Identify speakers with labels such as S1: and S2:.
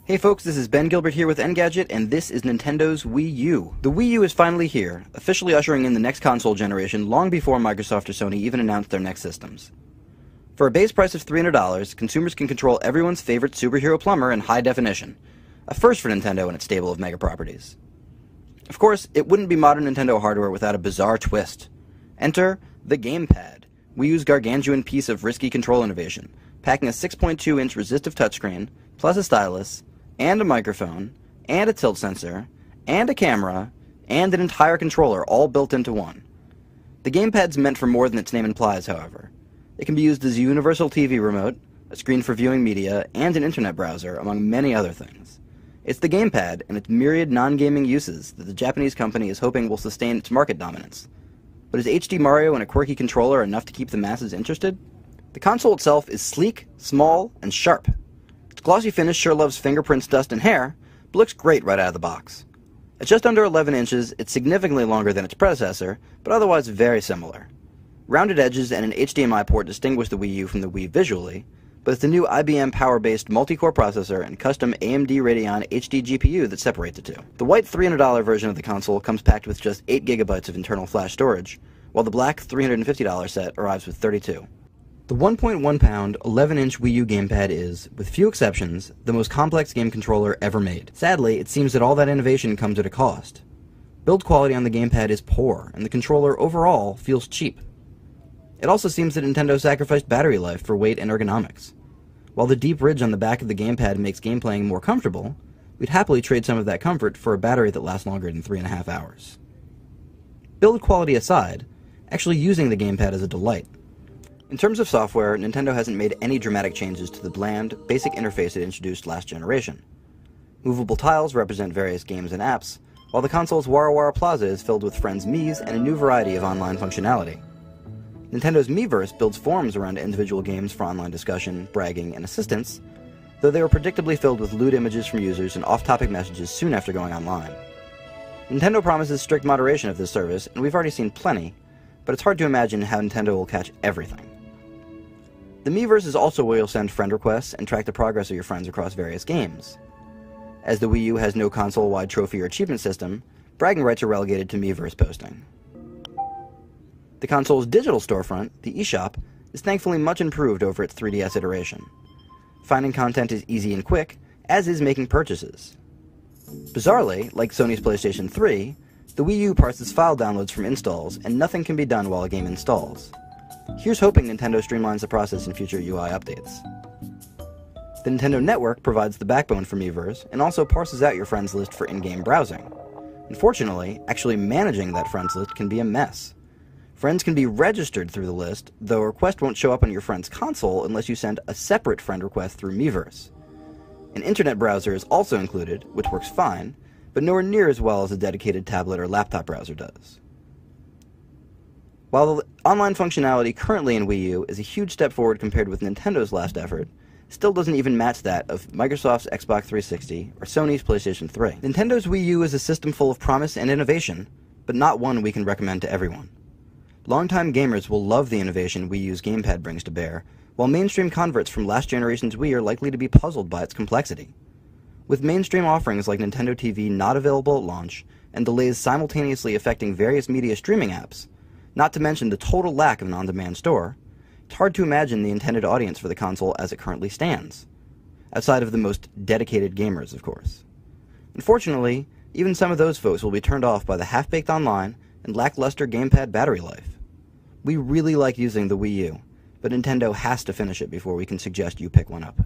S1: Hey folks, this is Ben Gilbert here with Engadget, and this is Nintendo's Wii U. The Wii U is finally here, officially ushering in the next console generation long before Microsoft or Sony even announced their next systems. For a base price of $300, consumers can control everyone's favorite superhero plumber in high definition, a first for Nintendo and its stable of mega properties. Of course, it wouldn't be modern Nintendo hardware without a bizarre twist. Enter the Gamepad, Wii U's gargantuan piece of risky control innovation, packing a 6.2-inch resistive touchscreen, plus a stylus, and a microphone, and a tilt sensor, and a camera, and an entire controller all built into one. The Gamepad's meant for more than its name implies, however. It can be used as a universal TV remote, a screen for viewing media, and an internet browser, among many other things. It's the Gamepad and its myriad non-gaming uses that the Japanese company is hoping will sustain its market dominance. But is HD Mario and a quirky controller enough to keep the masses interested? The console itself is sleek, small, and sharp. Its glossy finish sure loves fingerprints, dust, and hair, but looks great right out of the box. At just under 11 inches, it's significantly longer than its predecessor, but otherwise very similar. Rounded edges and an HDMI port distinguish the Wii U from the Wii visually, but it's the new IBM power-based multi-core processor and custom AMD Radeon HD GPU that separate the two. The white $300 version of the console comes packed with just 8 GB of internal flash storage, while the black $350 set arrives with 32. The 1.1-pound, 11-inch Wii U gamepad is, with few exceptions, the most complex game controller ever made. Sadly, it seems that all that innovation comes at a cost. Build quality on the gamepad is poor, and the controller overall feels cheap. It also seems that Nintendo sacrificed battery life for weight and ergonomics. While the deep ridge on the back of the gamepad makes game playing more comfortable, we'd happily trade some of that comfort for a battery that lasts longer than 3.5 hours. Build quality aside, actually using the gamepad is a delight. In terms of software, Nintendo hasn't made any dramatic changes to the bland, basic interface it introduced last generation. Movable tiles represent various games and apps, while the console's Wara Wara Plaza is filled with friends' Miis and a new variety of online functionality. Nintendo's Miiverse builds forums around individual games for online discussion, bragging, and assistance, though they were predictably filled with lewd images from users and off-topic messages soon after going online. Nintendo promises strict moderation of this service, and we've already seen plenty, but it's hard to imagine how Nintendo will catch everything. The Miiverse is also where you'll send friend requests and track the progress of your friends across various games. As the Wii U has no console-wide trophy or achievement system, bragging rights are relegated to Miiverse posting. The console's digital storefront, the eShop, is thankfully much improved over its 3DS iteration. Finding content is easy and quick, as is making purchases. Bizarrely, like Sony's PlayStation 3, the Wii U parses file downloads from installs, and nothing can be done while a game installs. Here's hoping Nintendo streamlines the process in future UI updates. The Nintendo Network provides the backbone for Miiverse, and also parses out your friends list for in-game browsing. Unfortunately, actually managing that friends list can be a mess. Friends can be registered through the list, though a request won't show up on your friend's console unless you send a separate friend request through Miiverse. An internet browser is also included, which works fine, but nowhere near as well as a dedicated tablet or laptop browser does. While the online functionality currently in Wii U is a huge step forward compared with Nintendo's last effort, it still doesn't even match that of Microsoft's Xbox 360 or Sony's PlayStation 3. Nintendo's Wii U is a system full of promise and innovation, but not one we can recommend to everyone. Longtime gamers will love the innovation Wii U's gamepad brings to bear, while mainstream converts from last generation's Wii are likely to be puzzled by its complexity. With mainstream offerings like Nintendo TV not available at launch, and delays simultaneously affecting various media streaming apps, not to mention the total lack of an on-demand store, it's hard to imagine the intended audience for the console as it currently stands. Outside of the most dedicated gamers, of course. Unfortunately, even some of those folks will be turned off by the half-baked online and lackluster gamepad battery life. We really like using the Wii U, but Nintendo has to finish it before we can suggest you pick one up.